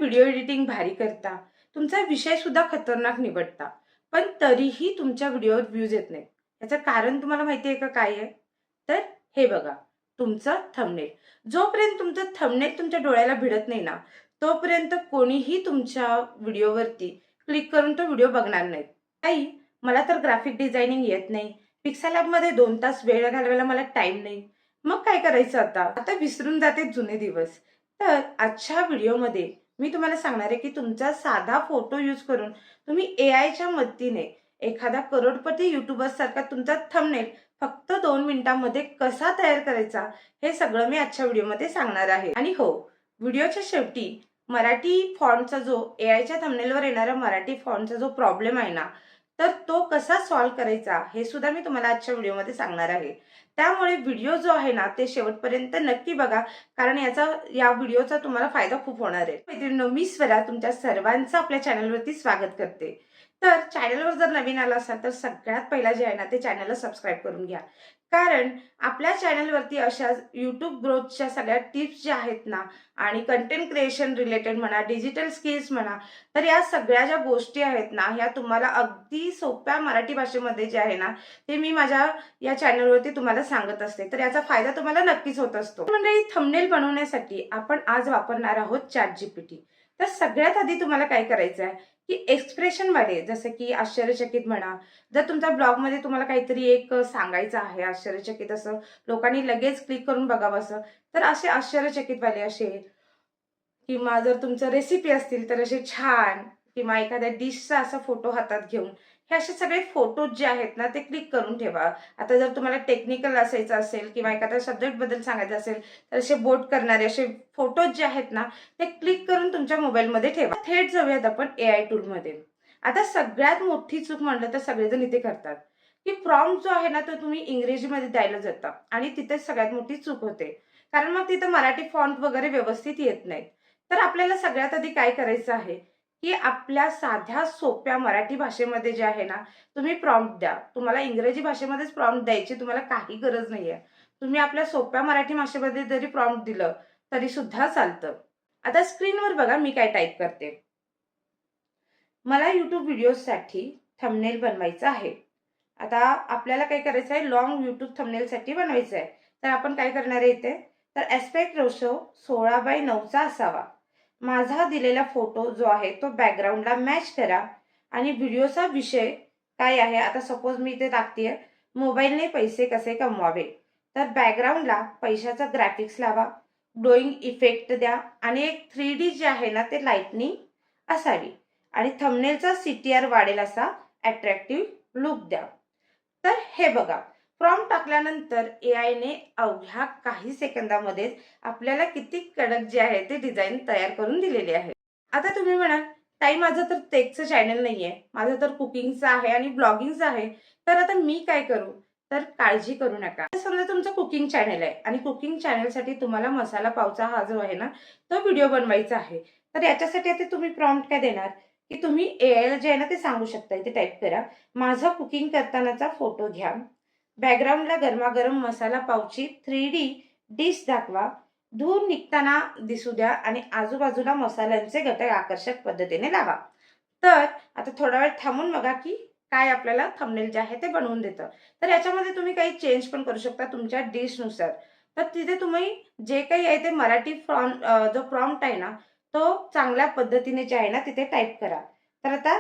Video editing भारी करता, तुमचा विषय सुद्धा खतरनाक निवडता, पण तरीही तुमच्या व्हिडिओवर व्ह्यूज येत नाहीत. याचं कारण तुम्हाला माहिती आहे का काय आहे? तर हे बघा, तुमचं थंबनेल. जोपर्यंत तुमचं थंबनेल तुमच्या डोळ्याला भिडत नाही ना, तोपर्यंत कोणीही तुमच्या व्हिडिओवरती क्लिक करून तो व्हिडिओ बघणार नाहीत. आई, मला तर ग्राफिक डिझायनिंग येत नाही. पिक्सेल लॅबमध्ये 2 तास वेळ घालवायला मला टाईम नाही. मग काय करायचं आता? आता विसरून जाते जुने दिवस. तर आजच्या व्हिडिओमध्ये मी तुम्हाला सांगणार आहे, की तुमचा साधा फोटो यूज करून तुम्ही एआयच्या मदतीने एखादा करोडपती यूट्यूबरसारखा तुमचा थंबनेल फक्त 2 मिनिटांमध्ये कसा तयार करायचा, हे सगळं मी आजच्या व्हिडिओमध्ये सांगणार आहे. आणि हो, व्हिडिओच्या शेवटी मराठी फॉन्टचा जो एआयच्या थंबनेलवर येणारा मराठी फॉन्टचा जो प्रॉब्लेम आहे ना, तर तो कसा सॉल्व्ह करायचा हे सुद्धा मी तुम्हाला आजच्या व्हिडिओमध्ये सांगणार आहे. त्यामुळे व्हिडिओ जो आहे ना, ते शेवटपर्यंत नक्की बघा, कारण या व्हिडिओचा तुम्हाला फायदा खूप होणार आहे. मैत्रिणींनो, मी स्वरा तुमच्या सर्वांचं आपल्या चॅनलवरती स्वागत करते. तर चॅनलवर जर नवीन आला असाल तर सगळ्यात पहिला जे आहे ना, ते चॅनलला सबस्क्राईब करून घ्या. कारण आपल्या चॅनलवरती अशा YouTube ग्रोथच्या सगळ्या टिप्स ज्या आहेत ना, आणि कंटेंट क्रिएशन रिलेटेड म्हणा, डिजिटल स्किल्स म्हणा, तर या सगळ्या ज्या गोष्टी आहेत ना, ह्या तुम्हाला अगदी सोप्या मराठी भाषेमध्ये जे आहे ना, ते मी माझ्या या चॅनलवरती तुम्हाला सांगत असते. तर याचा फायदा तुम्हाला नक्कीच होत असतो. मंडळी, थंबनेल बनवण्यासाठी आपण आज वापरणार आहोत ChatGPT. तर सगळ्यात आधी तुम्हाला काय करायचं आहे, की एक्सप्रेशनमध्ये जसं की आश्चर्यचकित म्हणा, जर तुमच्या ब्लॉगमध्ये तुम्हाला काहीतरी एक सांगायचं आहे आश्चर्यचकित असं, लोकांनी लगेच क्लिक करून बघावं असं, तर असे आश्चर्यचकितवाले असे, किंवा जर तुमचं रेसिपी असतील तर असे छान, किंवा एखाद्या डिशचा असा फोटो हातात घेऊन हे असे सगळे फोटोज जे आहेत ना, ते क्लिक करून ठेवा. आता जर तुम्हाला टेक्निकल असायचं असेल किंवा एखाद्या सब्जेक्टबद्दल सांगायचं असेल तर असे बोट करणारे असे फोटोज जे आहेत ना, ते क्लिक करून तुमच्या मोबाईलमध्ये ठेवा. थेट जाऊयात आपण एआय टूलमध्ये. आता सगळ्यात मोठी चूक म्हटलं तर सगळेजण इथे करतात, की प्रॉम्प्ट जो आहे ना, तो तुम्ही इंग्रजीमध्ये द्यायला जाता आणि तिथे सगळ्यात मोठी चूक होते. कारण मग तिथं मराठी फॉन्ट वगैरे व्यवस्थित येत नाहीत. तर आपल्याला सगळ्यात आधी काय करायचं आहे, की आपल्या साध्या सोप्या मराठी भाषेमध्ये जे आहे ना, तुम्ही प्रॉम्प्ट द्या. तुम्हाला इंग्रजी भाषेमध्येच प्रॉम्प्ट द्यायची तुम्हाला काही गरज नाहीये. तुम्ही आपल्या सोप्या मराठी भाषेमध्ये जरी प्रॉम्प्ट दिलं तरी सुद्धा चालतं. आता स्क्रीनवर बघा मी काय टाईप करते. मला YouTube व्हिडिओसाठी थंबनेल बनवायचं आहे. आता आपल्याला काय करायचं आहे, लाँग YouTube थंबनेलसाठी बनवायचं आहे. तर आपण काय करणार आहे इथे, तर एस्पेक्ट रेशो 16:9 असावा. माझा दिलेला फोटो जो आहे तो बॅकग्राऊंडला मॅच करा आणि व्हिडिओचा विषय काय आहे, आता सपोज मी इथे टाकतेय मोबाईलने पैसे कसे कमवावे. तर बॅकग्राऊंडला पैशाचा ग्राफिक्स लावा, ग्लोईंग इफेक्ट द्या आणि एक 3D जे आहे ना, ते लाईटनिंग असावी आणि थंबनेलचा CTR वाढेल असा अट्रॅक्टिव्ह लुक द्या. तर हे बघा, प्रॉम्प्ट टाकल्यानंतर एआयने अवघ्या काही सेकंदामध्येच आपल्याला किती कडक जे आहे ते डिझाईन तयार करून दिलेले आहे. आता तुम्ही म्हणाल, ताई माझं तर टेकचं चॅनल नाहीये, माझं तर कुकिंगचं आहे आणि ब्लॉगिंगचं आहे, तर आता मी काय करू? तर काळजी करू नका. समजा तुमचं कुकिंग चॅनल आहे आणि कुकिंग चॅनलसाठी तुम्हाला मसाला पावचा हा जो आहे ना, तो व्हिडिओ बनवायचा आहे. तर याच्यासाठी आता तुम्ही प्रॉम्प्ट काय देणार, की तुम्ही एआयला जे आहे ना ते सांगू शकता, इथे टाईप करा, माझा कुकिंग करतानाचा फोटो घ्या, बॅकग्राऊंडला गरमागरम मसाला पावची 3D डिश दाखवा, धूर निघताना दिसू द्या आणि आजूबाजूला मसाल्यांचे घटक आकर्षक पद्धतीने लावा. तर आता थोडा वेळ थांबून बघा, की काय आपल्याला थंबनेल जे आहे ते बनवून देतं. तर याच्यामध्ये तुम्ही काही चेंज पण करू शकता तुमच्या डिशनुसार. तर तिथे तुम्ही जे काही आहे ते मराठी जो प्रॉम्प्ट आहे ना, तो चांगल्या पद्धतीने जे आहे ना तिथे टाईप करा. तर आता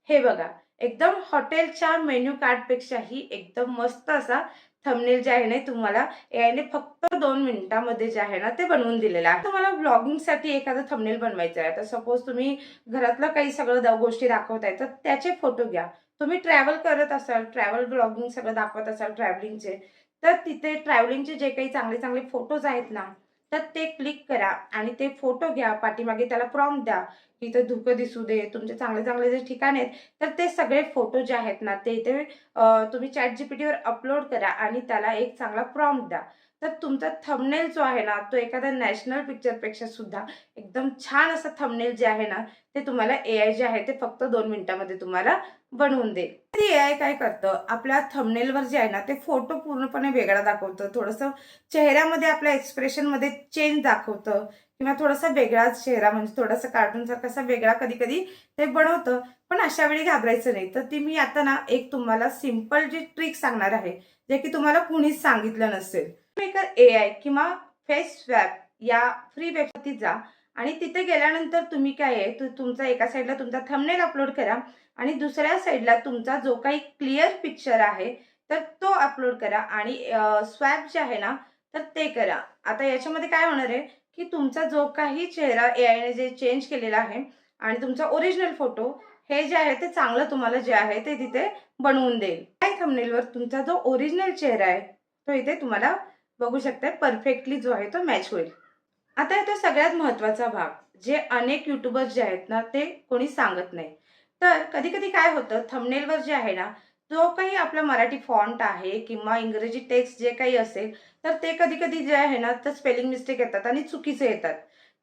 हे बघा, एकदम हॉटेलच्या मेन्यू कार्डपेक्षाही एकदम मस्त असा थंबनेल जे आहे ना, तुम्हाला एआयने फक्त 2 मिनिटांमध्ये जे आहे ना ते बनवून दिलेलं आहे. तुम्हाला व्लॉगिंगसाठी एखादं थंबनेल बनवायचं आहे. तर सपोज तुम्ही घरातलं काही सगळं गोष्टी दाखवताय, तर त्याचे फोटो घ्या. तुम्ही ट्रॅव्हल करत असाल, ट्रॅव्हल ब्लॉगिंग सगळं दाखवत असाल ट्रॅव्हलिंगचे, तर तिथे ट्रॅव्हलिंगचे जे काही चांगले चांगले फोटोज आहेत ना, तर ते क्लिक करा आणि ते फोटो घ्या. पाठीमागे त्याला प्रॉम्प्ट द्या, की इथं धुकं दिसू दे, तुमचे चांगले चांगले जे ठिकाण आहेत, तर ते सगळे फोटो जे आहेत ना, ते इथे तुम्ही ChatGPTवर अपलोड करा आणि त्याला एक चांगला प्रॉम्प्ट द्या. तर तुमचा थंबनेल जो आहे ना, तो एखाद्या नॅशनल पिक्चरपेक्षा सुद्धा एकदम छान असं थंबनेल जे आहे ना, ते तुम्हाला एआय जे आहे ते फक्त 2 मिनिटांमध्ये तुम्हाला बनवून देईल. तर एआय काय करतं, आपल्या थंबनेलवर जे आहे ना, ते फोटो पूर्णपणे वेगळा दाखवतं. थोडंसं चेहऱ्यामध्ये आपल्या एक्सप्रेशनमध्ये चेंज दाखवतं किंवा थोडासा वेगळाच चेहरा म्हणजे थोडासा कार्टूनसारखा असा वेगळा कधी-कधी ते बनवतं. पण अशा वेळी घाबरायचं नाही. तर ती मी आता ना एक तुम्हाला सिंपल जी ट्रिक सांगणार आहे, जे की तुम्हाला कुणीच सांगितलं नसेल. मेकर एआय किंवा फेस स्वॅप या फ्री वेबसाईटवरती जा आणि तिथे गेल्यानंतर तुम्ही काय आहे, तुमचा एका साईडला तुमचा थंबनेल अपलोड करा आणि दुसऱ्या साईडला तुमचा जो काही क्लिअर पिक्चर आहे, तर तो अपलोड करा आणि स्वॅप जे आहे ना, तर ते करा. आता याच्यामध्ये काय होणार आहे, की तुमचा जो काही चेहरा एआयने जे चेंज केलेला आहे आणि तुमचा ओरिजिनल फोटो हे जे आहे ते चांगलं तुम्हाला जे आहे ते तिथे बनवून देईल. त्या थंबनेलवर तुमचा जो ओरिजिनल चेहरा आहे, तो इथे तुम्हाला बघू शकताय परफेक्टली जो आहे तो मॅच होईल. आता येतो सगळ्यात महत्त्वाचा भाग, जे अनेक यूट्यूबर्स जे आहेत ना, ते कोणी सांगत नाही. तर कधी-कधी काय होतं थंबनेलवर जे आहे ना, जो काही आपला मराठी फॉन्ट आहे किंवा इंग्रजी टेक्स्ट जे काही असेल, तर ते कधी-कधी जे आहे ना, तर स्पेलिंग मिस्टेक येतात आणि चुकीचे येतात.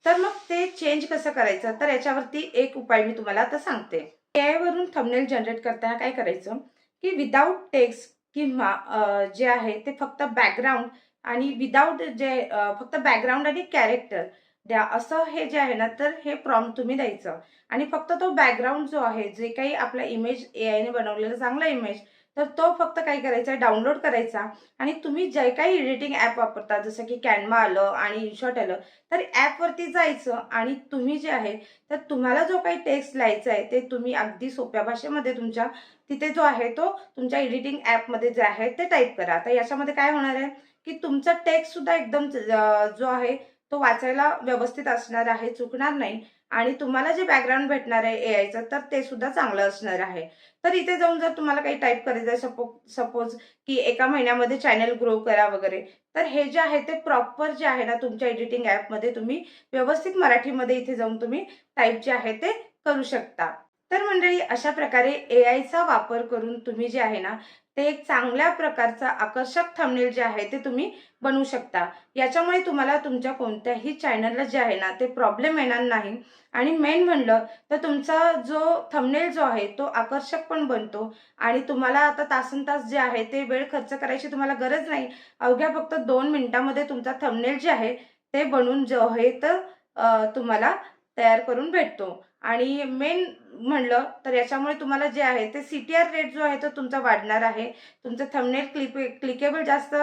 तर मग ते चेंज कसं करायचं? तर याच्यावरती एक उपाय मी तुम्हाला आता सांगते. एआयवरून थंबनेल जनरेट करताना काय करायचं, की विदाऊट टेक्स्ट किंवा जे आहे ते फक्त बॅकग्राऊंड आणि विदाऊट जे फक्त बॅकग्राऊंड आणि कॅरेक्टर द्या, असं हे जे आहे ना, तर हे प्रॉम्प्ट तुम्ही द्यायचं आणि फक्त तो बॅकग्राऊंड जो आहे, जे काही आपला इमेज एआयने बनवलेला चांगला इमेज, तर तो फक्त काय करायचा डाउनलोड करायचा आणि तुम्ही जे काही एडिटिंग ॲप वापरता, जसं की कॅनव्हा आलं आणि इनशॉट आलं, तर ॲपवरती जायचं आणि तुम्ही जे आहे, तर तुम्हाला जो काही टेक्स्ट लिहायचा आहे, ते तुम्ही अगदी सोप्या भाषेमध्ये तुमच्या तिथे जो आहे, तो तुमच्या एडिटिंग ॲपमध्ये जे आहे, ते टाईप करा. आता याच्यामध्ये काय होणार आहे, की तुमचा टेक्स्ट सुद्धा एकदम जो आहे तो वाचायला व्यवस्थित असणार आहे, चुकणार नाही आणि तुम्हाला जे बॅकग्राऊंड भेटणार आहे एआयचं तर ते सुद्धा चांगलं असणार आहे. तर इथे जाऊन जर तुम्हाला काही टाइप करायचं आहे सपोज की एका महिन्यामध्ये चॅनल ग्रो करा वगैरे, तर हे जे आहे ते प्रॉपर जे आहे ना तुमच्या एडिटिंग ॲपमध्ये तुम्ही व्यवस्थित मराठीमध्ये इथे जाऊन तुम्ही टाइप जे आहे ते करू शकता. तर मंडळी अशा प्रकारे एआयचा वापर करून तुम्ही जे आहे ना, ते एक चांगल्या प्रकारचा आकर्षक थंबनेल जे आहे ते तुम्ही बनवू शकता. याच्यामुळे तुम्हाला तुमच्या कोणत्याही चॅनलला जे आहे ना, ते प्रॉब्लेम येणार नाही आणि मेन म्हणलं तर तुमचा जो थंबनेल जो आहे तो आकर्षक पण बनतो आणि तुम्हाला आता तासनतास जे आहे ते वेळ खर्च करायची तुम्हाला गरज नाही. अवघ्या फक्त 2 मिनिटामध्ये तुमचा थंबनेल जे आहे ते बनवून जो आहे तर तुम्हाला तयार करून भेटतो आणि मेन म्हणलं तर याच्यामुळे तुम्हाला जे आहे ते सीटीआर रेट जो आहे तो तुमचा वाढणार आहे. तुमचं थंबनेल क्लिकेबल जास्त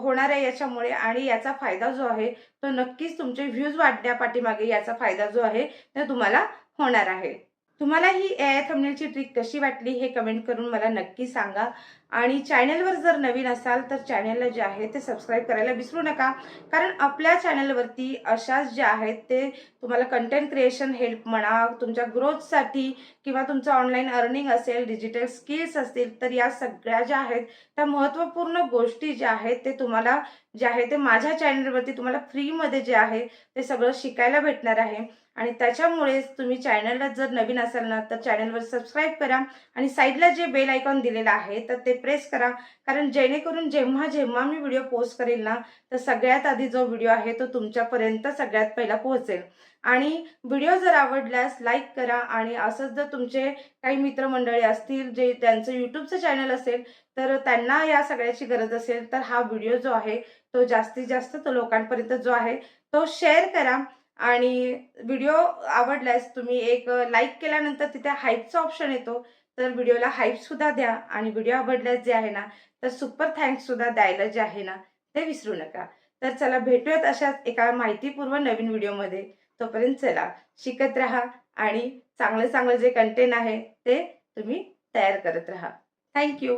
होणार आहे याच्यामुळे आणि याचा फायदा जो आहे तो नक्कीच तुमचे व्ह्यूज वाढण्यापाठीमागे याचा फायदा जो आहे तो तुम्हाला होणार आहे. तुम्हाला ही एआय थंबनेलची ट्रिक कशी वाटली हे कमेंट करून मला नक्की सांगा आणि चॅनलवर जर नवीन असाल तर चॅनलला जे आहे ते सबस्क्राईब करायला विसरू नका. कारण आपल्या चॅनलवरती अशाच ज्या आहेत ते तुम्हाला कंटेंट क्रिएशन हेल्प म्हणा, तुमच्या ग्रोथसाठी किंवा तुमचं ऑनलाईन अर्निंग असेल, डिजिटल स्किल्स असतील, तर या सगळ्या ज्या आहेत त्या महत्त्वपूर्ण गोष्टी ज्या आहेत ते तुम्हाला जे आहे ते माझ्या चॅनलवरती तुम्हाला फ्रीमध्ये जे आहे ते सगळं शिकायला भेटणार आहे आणि त्याच्यामुळेच तुम्ही चॅनलला जर नवीन असाल ना तर चॅनलवर सबस्क्राईब करा आणि साईडला जे बेल आयकॉन दिलेलं आहे तर ते प्रेस करा. कारण जेणेकरून जेव्हा जेव्हा मी व्हिडिओ पोस्ट करेल ना तर सगळ्यात आधी जो व्हिडिओ आहे तो तुमच्यापर्यंत सगळ्यात पहिला पोहोचेल. आणि व्हिडिओ जर आवडल्यास लाईक करा आणि असंच जर तुमचे काही मित्रमंडळी असतील जे त्यांचं यूट्यूबचं चॅनल असेल तर त्यांना या सगळ्याची गरज असेल तर हा व्हिडिओ जो आहे तो जास्तीत जास्त तो लोकांपर्यंत जो आहे तो शेअर करा आणि व्हिडिओ आवडल्यास तुम्ही एक लाईक केल्यानंतर तिथे हाईपचा ऑप्शन येतो तर व्हिडिओला हाईप सुद्धा द्या आणि व्हिडिओ आवडल्यास जे आहे ना तर सुपर थँक्स सुद्धा द्यायला जे आहे ना ते विसरू नका. तर चला भेटूयात अशाच एका माहितीपूर्ण नवीन व्हिडिओमध्ये. तोपर्यंत चला शिकत राहा आणि चांगलं चांगलं जे कंटेंट आहे ते तुम्ही तयार करत राहा. Thank you.